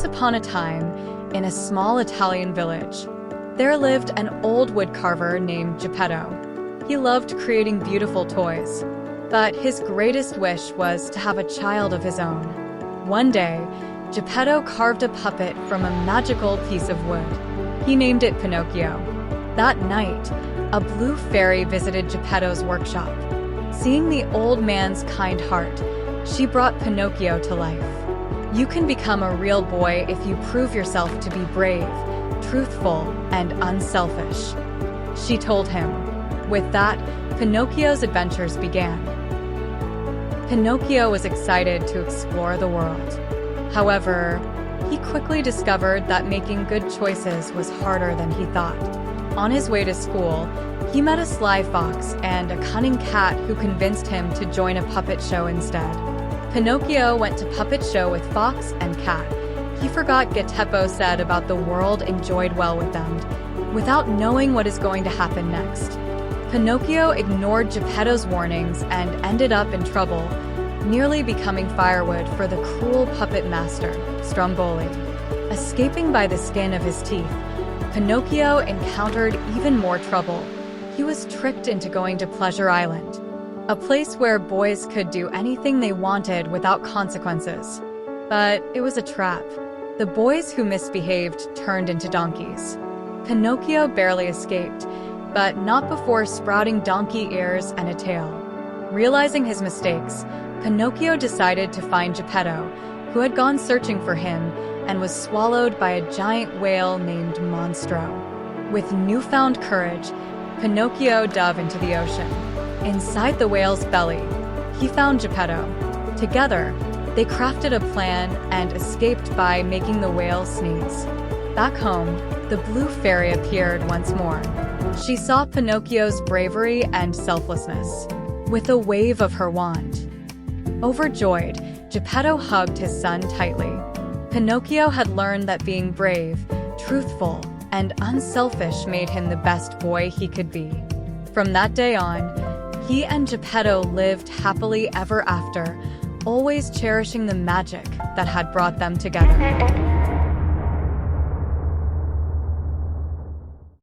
upon a time, in a small Italian village, there lived an old woodcarver named Geppetto. He loved creating beautiful toys, but his greatest wish was to have a child of his own. One day, Geppetto carved a puppet from a magical piece of wood. He named it Pinocchio. That night, a blue fairy visited Geppetto's workshop. Seeing the old man's kind heart, she brought Pinocchio to life. You can become a real boy if you prove yourself to be brave, truthful, and unselfish, she told him. With that, Pinocchio's adventures began. Pinocchio was excited to explore the world. However, he quickly discovered that making good choices was harder than he thought. On his way to school, he met a sly fox and a cunning cat who convinced him to join a puppet show instead. Pinocchio went to puppet show with Fox and Cat. He forgot Geppetto said about the world enjoyed well with them, without knowing what is going to happen next. Pinocchio ignored Geppetto's warnings and ended up in trouble, nearly becoming firewood for the cruel puppet master, Stromboli. Escaping by the skin of his teeth, Pinocchio encountered even more trouble. He was tricked into going to Pleasure Island, a place where boys could do anything they wanted without consequences. But it was a trap. The boys who misbehaved turned into donkeys. Pinocchio barely escaped, but not before sprouting donkey ears and a tail. Realizing his mistakes, Pinocchio decided to find Geppetto, who had gone searching for him and was swallowed by a giant whale named Monstro. With newfound courage, Pinocchio dove into the ocean. Inside the whale's belly, he found Geppetto. Together, they crafted a plan and escaped by making the whale sneeze. Back home, the blue fairy appeared once more. She saw Pinocchio's bravery and selflessness. With a wave of her wand, overjoyed, Geppetto hugged his son tightly. Pinocchio had learned that being brave, truthful, and unselfish made him the best boy he could be. From that day on, he and Geppetto lived happily ever after, always cherishing the magic that had brought them together.